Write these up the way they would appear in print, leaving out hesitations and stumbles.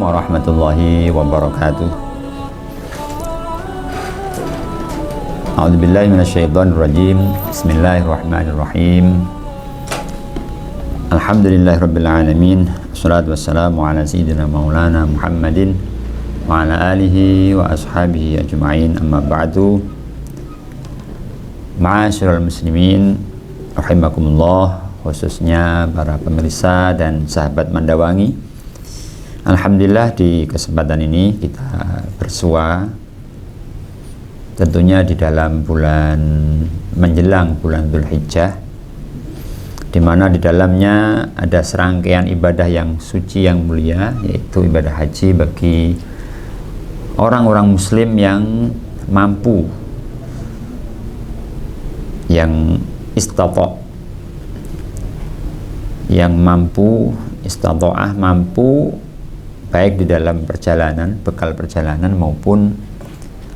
warahmatullahi wabarakatuh. A'udzubillahi minasyaitonirrajim. Bismillahirrahmanirrahim. Alhamdulillahirabbil alamin. Wassalatu wassalamu ala sayyidina maulana Muhammadin wa ala alihi wa ashabihi ajma'in. Amma ba'du. Ma'asyiral muslimin rahimakumullah, khususnya para pemirsa dan sahabat Mandawangi. Alhamdulillah di kesempatan ini kita bersua tentunya di dalam bulan menjelang bulan Dzulhijjah, di mana di dalamnya ada serangkaian ibadah yang suci yang mulia, yaitu ibadah haji bagi orang-orang muslim yang mampu, yang istita'ah, mampu baik di dalam perjalanan, bekal perjalanan maupun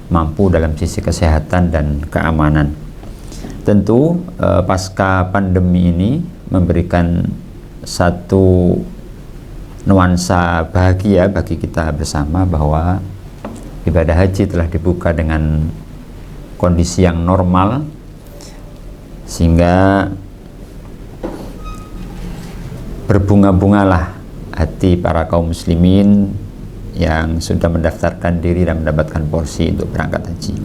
mampu dalam sisi kesehatan dan keamanan. Tentu pasca pandemi ini memberikan satu nuansa bahagia bagi kita bersama bahwa ibadah haji telah dibuka dengan kondisi yang normal, sehingga berbunga-bungalah hati para kaum muslimin yang sudah mendaftarkan diri dan mendapatkan porsi untuk berangkat haji.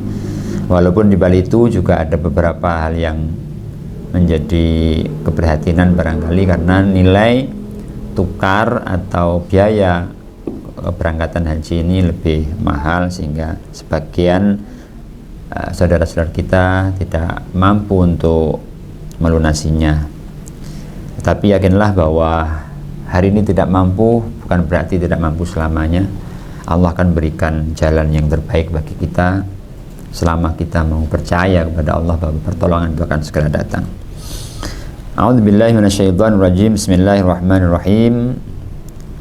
Walaupun di balik itu juga ada beberapa hal yang menjadi keprihatinan barangkali, karena nilai tukar atau biaya keberangkatan haji ini lebih mahal, sehingga sebagian saudara-saudara kita tidak mampu untuk melunasinya. Tetapi yakinlah bahwa hari ini tidak mampu bukan berarti tidak mampu selamanya. Allah akan berikan jalan yang terbaik bagi kita selama kita mau percaya kepada Allah bahwa pertolongan itu akan segera datang. A'udzubillahi minasyaitonirrajim. Bismillahirrahmanirrahim.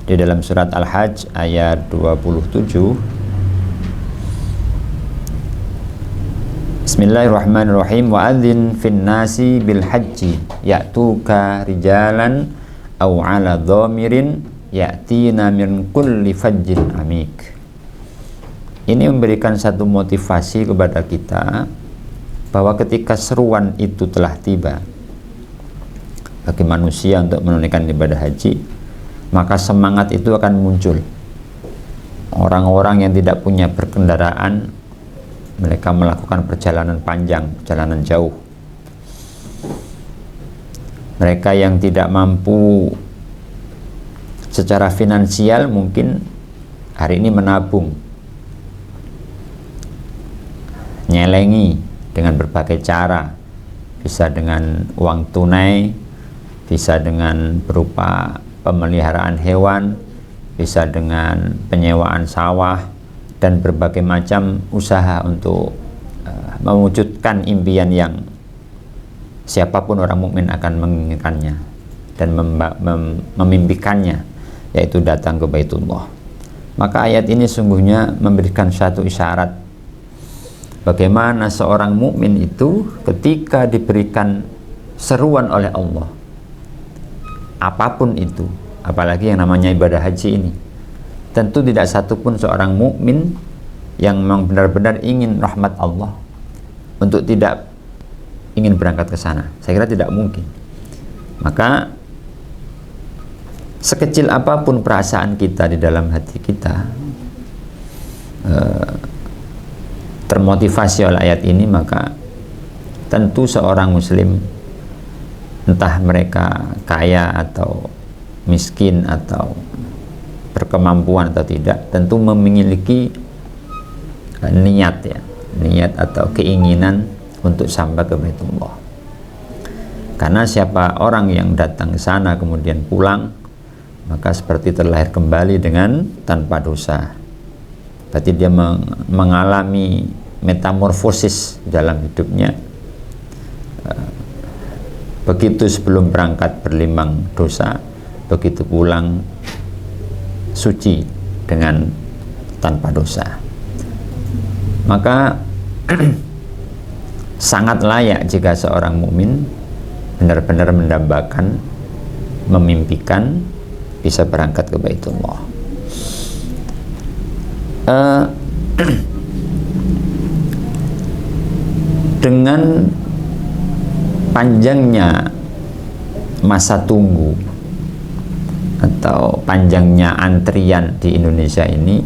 Di dalam surat Al-Hajj ayat 27, Bismillahirrahmanirrahim. Wa'adzin fin nasi bil hajji ya'tuka rijalan aw ala dhamirin ya'tina min kulli fajjin amik. Ini memberikan satu motivasi kepada kita bahwa ketika seruan itu telah tiba bagi manusia untuk menunaikan ibadah haji, maka semangat itu akan muncul. Orang-orang yang tidak punya berkendaraan, mereka melakukan perjalanan panjang, perjalanan jauh. Mereka yang tidak mampu secara finansial mungkin hari ini menabung, nyelengi dengan berbagai cara, bisa dengan uang tunai, bisa dengan berupa pemeliharaan hewan, bisa dengan penyewaan sawah, dan berbagai macam usaha untuk mewujudkan impian yang siapapun orang mukmin akan menginginkannya dan memimpikannya, yaitu datang ke Baitullah. Maka ayat ini sungguhnya memberikan satu isyarat bagaimana seorang mukmin itu ketika diberikan seruan oleh Allah, apapun itu, apalagi yang namanya ibadah haji ini, tentu tidak satupun seorang mukmin yang memang benar-benar ingin rahmat Allah untuk tidak ingin berangkat ke sana. Saya kira tidak mungkin. Maka sekecil apapun perasaan kita di dalam hati kita termotivasi oleh ayat ini, maka tentu seorang muslim, entah mereka kaya atau miskin atau berkemampuan atau tidak, tentu memiliki niat atau keinginan untuk sampai ke Baitullah. Karena siapa orang yang datang ke sana kemudian pulang, maka seperti terlahir kembali dengan tanpa dosa. Berarti dia mengalami metamorfosis dalam hidupnya. Begitu sebelum berangkat berlimang dosa, begitu pulang suci dengan tanpa dosa. Maka sangat layak jika seorang mukmin benar-benar mendambakan, memimpikan bisa berangkat ke Baitullah. eh, dengan panjangnya masa tunggu atau panjangnya antrian di Indonesia ini,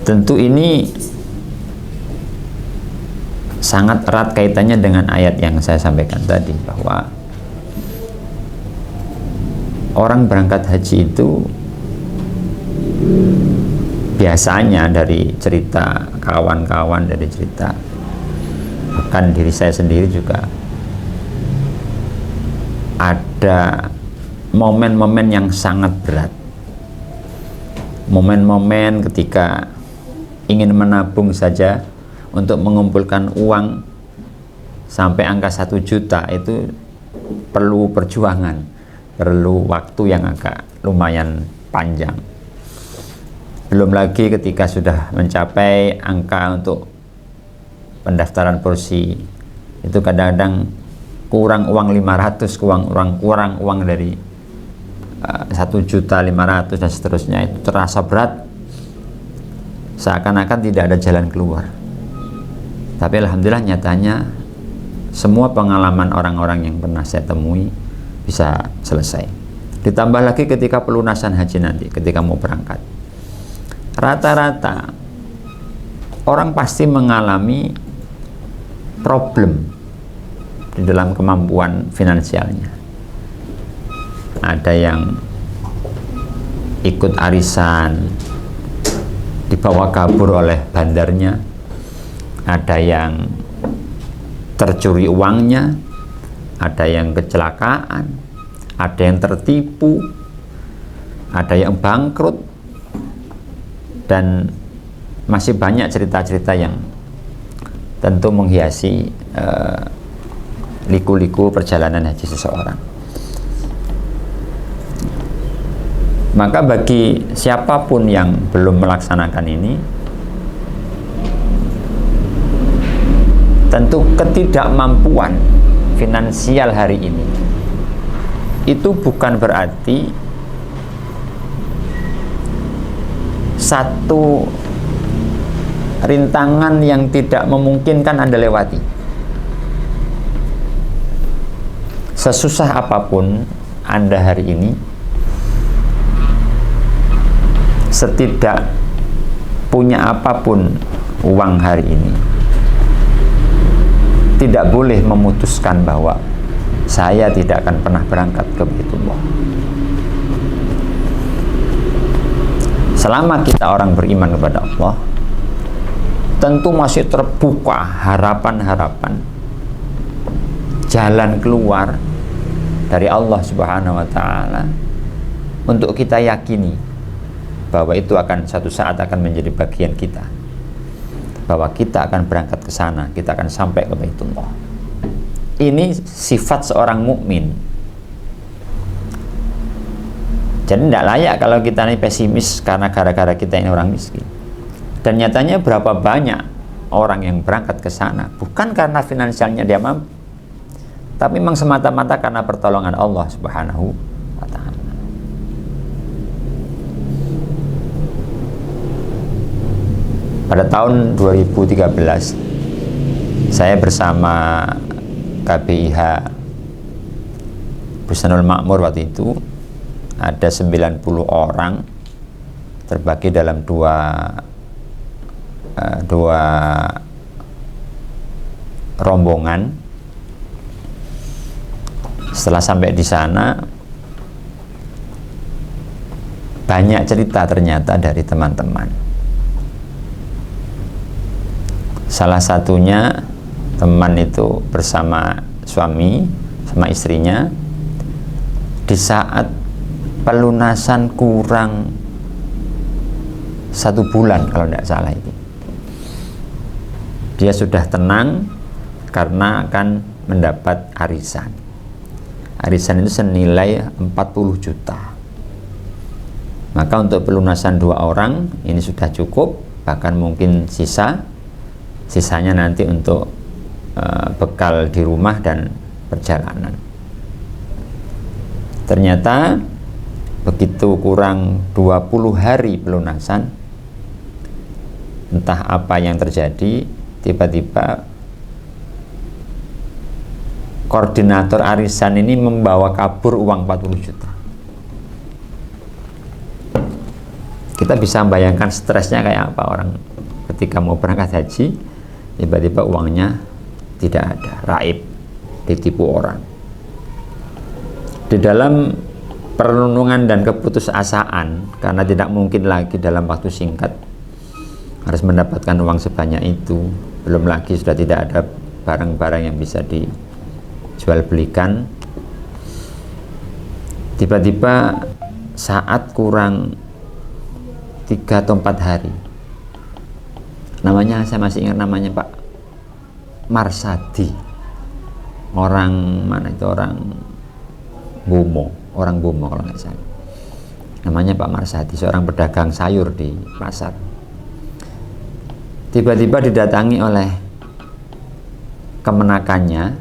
tentu ini sangat erat kaitannya dengan ayat yang saya sampaikan tadi, bahwa orang berangkat haji itu biasanya, dari cerita kawan-kawan, dari cerita bahkan diri saya sendiri juga, ada momen-momen yang sangat berat, momen-momen ketika ingin menabung saja untuk mengumpulkan uang sampai angka 1 juta itu perlu perjuangan, perlu waktu yang agak lumayan panjang. Belum lagi ketika sudah mencapai angka untuk pendaftaran porsi, itu kadang-kadang kurang uang 500, kurang uang dari 1.500.000 dan seterusnya. Itu terasa berat, seakan-akan tidak ada jalan keluar. Tapi alhamdulillah nyatanya semua pengalaman orang-orang yang pernah saya temui bisa selesai. Ditambah lagi ketika pelunasan haji nanti, ketika mau berangkat, rata-rata orang pasti mengalami problem di dalam kemampuan finansialnya. Ada yang ikut arisan dibawa kabur oleh bandarnya, ada yang tercuri uangnya, ada yang kecelakaan, ada yang tertipu, ada yang bangkrut, dan masih banyak cerita-cerita yang tentu menghiasi liku-liku perjalanan haji seseorang. Maka bagi siapapun yang belum melaksanakan ini, tentu ketidakmampuan finansial hari ini itu bukan berarti satu rintangan yang tidak memungkinkan Anda lewati. Sesusah apapun Anda hari ini, setidak punya apapun uang hari ini, tidak boleh memutuskan bahwa saya tidak akan pernah berangkat ke Baitullah. Selama kita orang beriman kepada Allah, tentu masih terbuka harapan-harapan jalan keluar dari Allah Subhanahu wa Ta'ala untuk kita yakini bahwa itu akan satu saat akan menjadi bagian kita, bahwa kita akan berangkat ke sana, kita akan sampai ke Baitullah. Ini sifat seorang mukmin. Jadi tidak layak kalau kita ini pesimis karena gara-gara kita ini orang miskin. Dan nyatanya berapa banyak orang yang berangkat ke sana bukan karena finansialnya dia mampu, tapi memang semata-mata karena pertolongan Allah Subhanahu wa Ta'ala. Pada tahun 2013 saya bersama KBIH Bustanul Makmur, waktu itu ada 90 orang terbagi dalam dua rombongan. Setelah sampai di sana, banyak cerita ternyata dari teman-teman. Salah satunya teman itu bersama suami sama istrinya, di saat pelunasan kurang 1 bulan kalau tidak salah itu, dia sudah tenang karena akan mendapat arisan. Arisan itu senilai 40 juta. Maka untuk pelunasan 2 orang ini sudah cukup, bahkan mungkin sisanya nanti untuk bekal di rumah dan perjalanan. Ternyata begitu kurang 20 hari pelunasan, entah apa yang terjadi, tiba-tiba koordinator arisan ini membawa kabur uang 40 juta. Kita bisa membayangkan stresnya kayak apa orang ketika mau berangkat haji, tiba-tiba uangnya tidak ada, raib, ditipu orang. Di dalam perenungan dan keputusasaan, karena tidak mungkin lagi dalam waktu singkat harus mendapatkan uang sebanyak itu, belum lagi sudah tidak ada barang-barang yang bisa dijual belikan. Tiba-tiba saat kurang 3 atau 4 hari, namanya saya masih ingat namanya Pak Marsadi, orang mana itu, orang Bomo kalau nggak salah, namanya Pak Marsadi, seorang pedagang sayur di pasar. Tiba-tiba didatangi oleh kemenakannya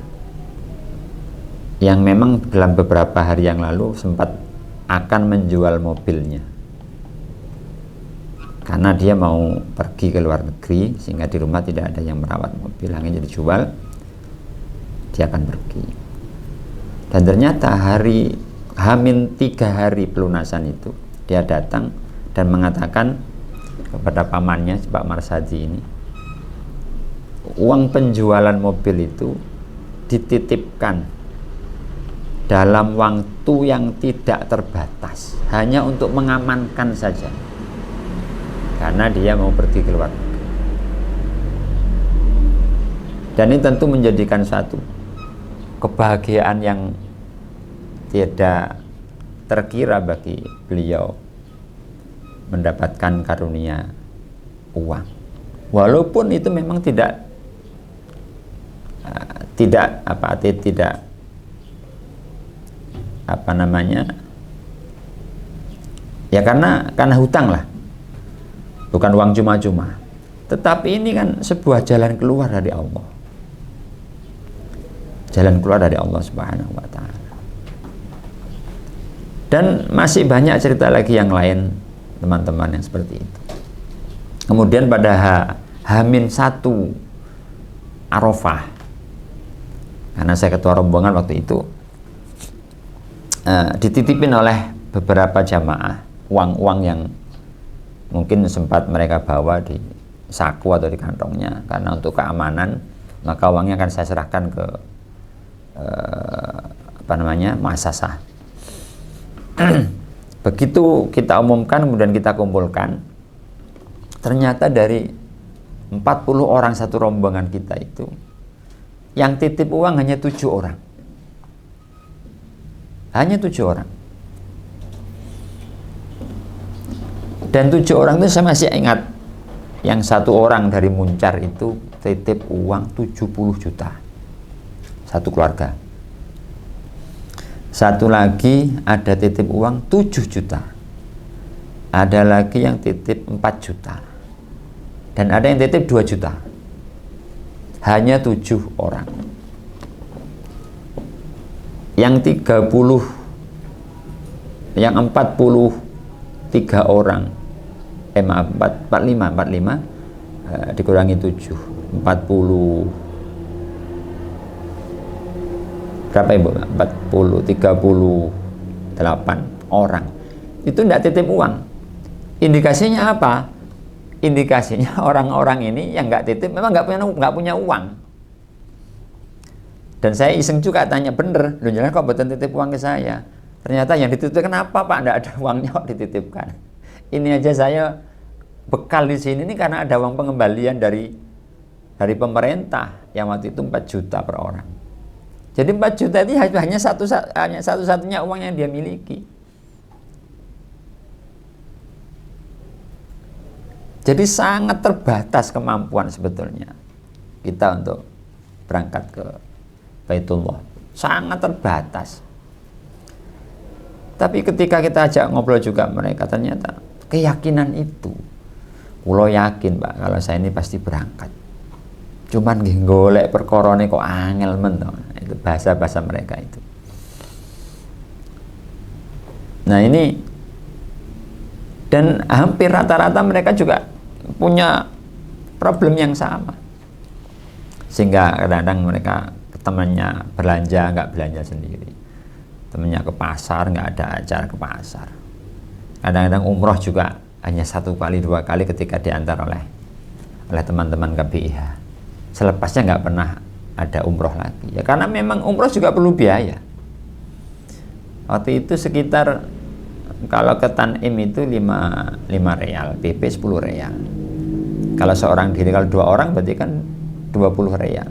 yang memang dalam beberapa hari yang lalu sempat akan menjual mobilnya karena dia mau pergi ke luar negeri, sehingga di rumah tidak ada yang merawat mobil, hanya dijual, dia akan pergi. Dan ternyata Hamin 3 hari pelunasan itu, dia datang dan mengatakan kepada pamannya Pak Marsadi ini, uang penjualan mobil itu dititipkan dalam waktu yang tidak terbatas, hanya untuk mengamankan saja, karena dia mau pergi ke luar negeri. Dan ini tentu menjadikan suatu kebahagiaan yang tidak terkira bagi beliau mendapatkan karunia uang, walaupun itu memang tidak apa namanya ya, karena hutang lah, bukan uang cuma-cuma, tetapi ini kan sebuah jalan keluar dari Allah, jalan keluar dari Allah Subhanahu wa Ta'ala. Dan masih banyak cerita lagi yang lain teman-teman yang seperti itu. Kemudian pada Hamin 1 Arafah, karena saya ketua rombongan waktu itu, dititipin oleh beberapa jamaah uang-uang yang mungkin sempat mereka bawa di saku atau di kantongnya, karena untuk keamanan maka uangnya akan saya serahkan ke muassasah. Begitu kita umumkan, kemudian kita kumpulkan, ternyata dari 40 orang satu rombongan kita itu, yang titip uang hanya 7 orang. Hanya 7 orang. Dan 7 orang itu saya masih ingat, yang 1 orang dari Muncar itu titip uang 70 juta. Satu keluarga. Satu lagi ada titip uang 7 juta. Ada lagi yang titip 4 juta. Dan ada yang titip 2 juta. Hanya 7 orang. Yang 43 orang, 45 dikurangi 7, 40 berapa ibu? 38 orang itu tidak titip uang. Indikasinya apa? Indikasinya orang-orang ini yang nggak titip memang nggak punya uang. Dan saya iseng juga tanya, bener, lu jangan kok betul titip uang ke saya. Ternyata yang dititipkan apa Pak? Nggak ada uangnya kok dititipkan. Ini aja saya bekal di sini ini karena ada uang pengembalian dari pemerintah yang waktu itu 4 juta per orang. Jadi 4 juta itu hanya satu-satunya uang yang dia miliki. Jadi sangat terbatas kemampuan sebetulnya kita untuk berangkat ke Baitullah. Sangat terbatas. Tapi ketika kita ajak ngobrol juga mereka, ternyata keyakinan itu, kulo yakin Pak, kalau saya ini pasti berangkat. Cuman nggih golek perkorone kok angel men to. Itu bahasa-bahasa mereka itu. Nah ini, dan hampir rata-rata mereka juga punya problem yang sama. Sehingga kadang-kadang mereka temannya belanja nggak belanja sendiri, temannya ke pasar nggak ada acara ke pasar. Kadang-kadang umroh juga hanya 1 kali 2 kali ketika diantar oleh teman-teman KBIH. Selepasnya nggak pernah ada umroh lagi. Ya karena memang umroh juga perlu biaya. Waktu itu sekitar kalau ke Tanim itu 5 real, PP 10 real. Kalau seorang diri, kalau 2 orang berarti kan 20 real.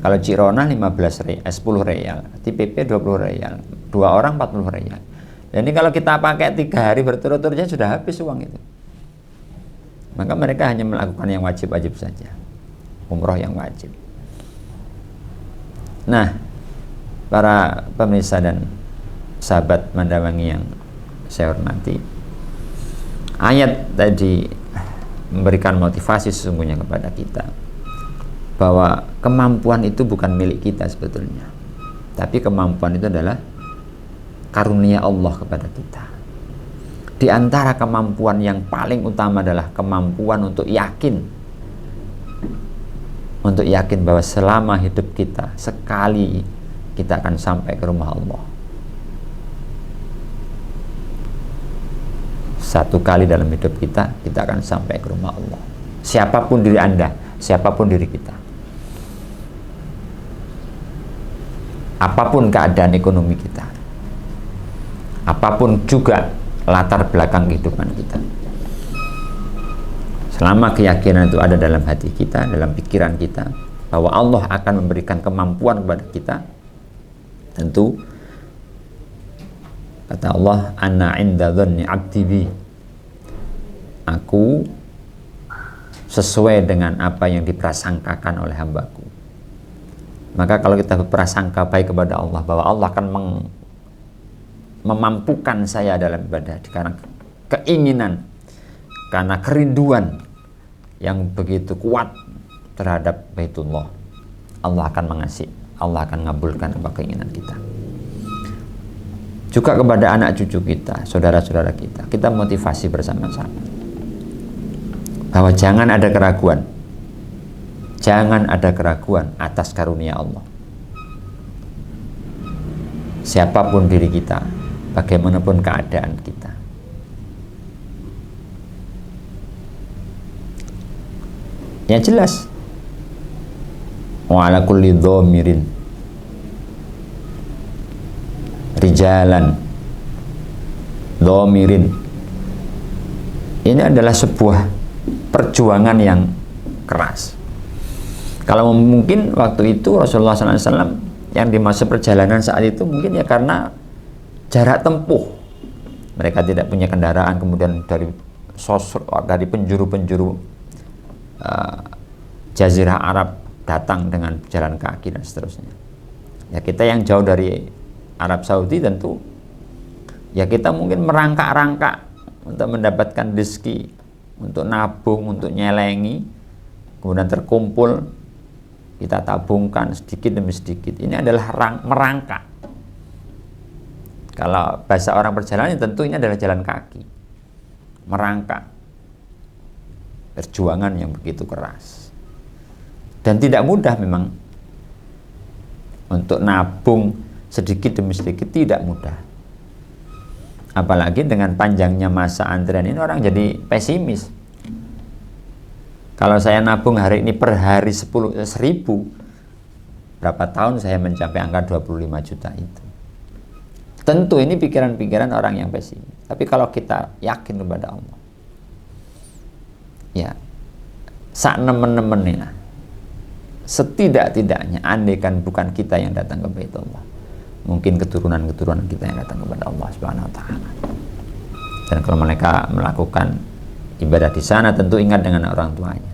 Kalau Cirona 15 real, 10 real, di PP 20 real. 2 orang 40 real. Dan ini kalau kita pakai 3 hari berturut-turutnya sudah habis uang itu. Maka mereka hanya melakukan yang wajib-wajib saja. Umroh yang wajib. Nah, para pemirsa dan sahabat Mandawangi yang saya hormati, ayat tadi memberikan motivasi sesungguhnya kepada kita bahwa kemampuan itu bukan milik kita sebetulnya, tapi kemampuan itu adalah karunia Allah kepada kita. Di antara kemampuan yang paling utama adalah kemampuan untuk yakin bahwa selama hidup kita sekali kita akan sampai ke rumah Allah. 1 kali dalam hidup kita akan sampai ke rumah Allah. Siapapun diri Anda, siapapun diri kita, apapun keadaan ekonomi kita, apapun juga latar belakang kehidupan kita, selama keyakinan itu ada dalam hati kita, dalam pikiran kita, bahwa Allah akan memberikan kemampuan kepada kita, tentu kata Allah, ana inda dhanni abdi bi, aku sesuai dengan apa yang diprasangkakan oleh hambaku. Maka kalau kita berprasangka baik kepada Allah, bahwa Allah akan memampukan saya dalam ibadah, karena keinginan, karena kerinduan yang begitu kuat terhadap Baitullah, Allah akan mengasihi, Allah akan mengabulkan apa keinginan kita. Juga kepada anak cucu kita, saudara-saudara kita, kita motivasi bersama-sama bahwa jangan ada keraguan, jangan ada keraguan atas karunia Allah. Siapapun diri kita, bagaimanapun keadaan kita, ya jelas, wa ala kulli dhamirin rijalan dhamirin, ini adalah sebuah perjuangan yang keras. Kalau mungkin waktu itu Rasulullah SAW yang di masa perjalanan saat itu mungkin ya karena jarak tempuh, mereka tidak punya kendaraan, kemudian dari penjuru-penjuru Jazirah Arab datang dengan jalan kaki dan seterusnya. Ya kita yang jauh dari Arab Saudi tentu ya kita mungkin merangkak-rangkak untuk mendapatkan rezeki, untuk nabung, untuk nyelengi, kemudian terkumpul, kita tabungkan sedikit demi sedikit. Ini adalah merangkak. Kalau bahasa orang perjalanan tentu ini adalah jalan kaki, merangkak, perjuangan yang begitu keras dan tidak mudah memang. Untuk nabung sedikit demi sedikit tidak mudah, apalagi dengan panjangnya masa antrian ini orang jadi pesimis. Kalau saya nabung hari ini per hari 10.000, berapa tahun saya mencapai angka 25 juta itu? Tentu ini pikiran-pikiran orang yang pesimis. Tapi kalau kita yakin kepada Allah, ya sak nemen-nemennya, setidak-tidaknya andaikan bukan kita yang datang ke Baitullah, mungkin keturunan-keturunan kita yang datang kepada Allah Subhanahu wa taala. Dan kalau mereka melakukan ibadah di sana tentu ingat dengan orang tuanya.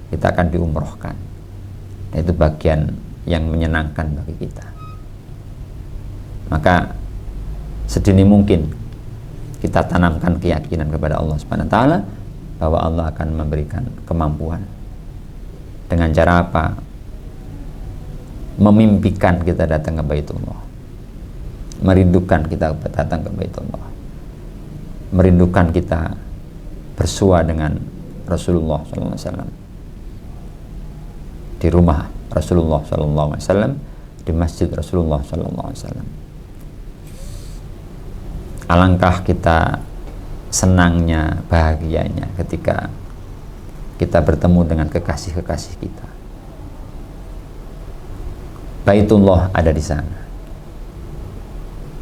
Kita akan diumrohkan. Itu bagian yang menyenangkan bagi kita. Maka sedini mungkin kita tanamkan keyakinan kepada Allah Subhanahu wa taala bahwa Allah akan memberikan kemampuan. Dengan cara apa? Memimpikan kita datang ke Baitullah, merindukan kita datang ke Baitullah, merindukan kita bersua dengan Rasulullah SAW, di rumah Rasulullah SAW, di masjid Rasulullah SAW. Alangkah kita senangnya, bahagianya ketika kita bertemu dengan kekasih-kekasih kita. Baitullah ada di sana,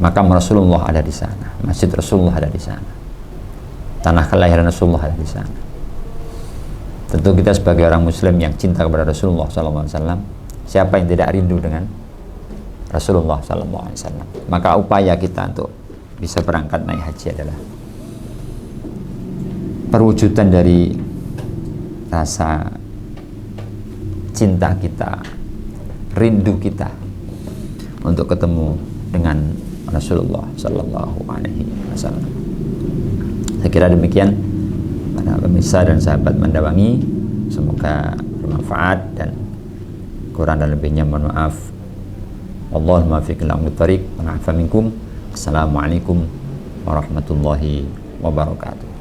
makam Rasulullah ada di sana, masjid Rasulullah ada di sana, tanah kelahiran Rasulullah ada di sana. Tentu kita sebagai orang Muslim yang cinta kepada Rasulullah SAW, siapa yang tidak rindu dengan Rasulullah SAW? Maka upaya kita untuk bisa berangkat naik haji adalah perwujudan dari rasa cinta kita, rindu kita untuk ketemu dengan Rasulullah SAW. Saya kira demikian para pemirsa dan sahabat Mandawangi, semoga bermanfaat, dan kurang dan lebihnya mohon maaf. Wallahul muwaffiq ila aqwamit thoriq wa na'fa minkum. Assalamualaikum warahmatullahi wabarakatuh.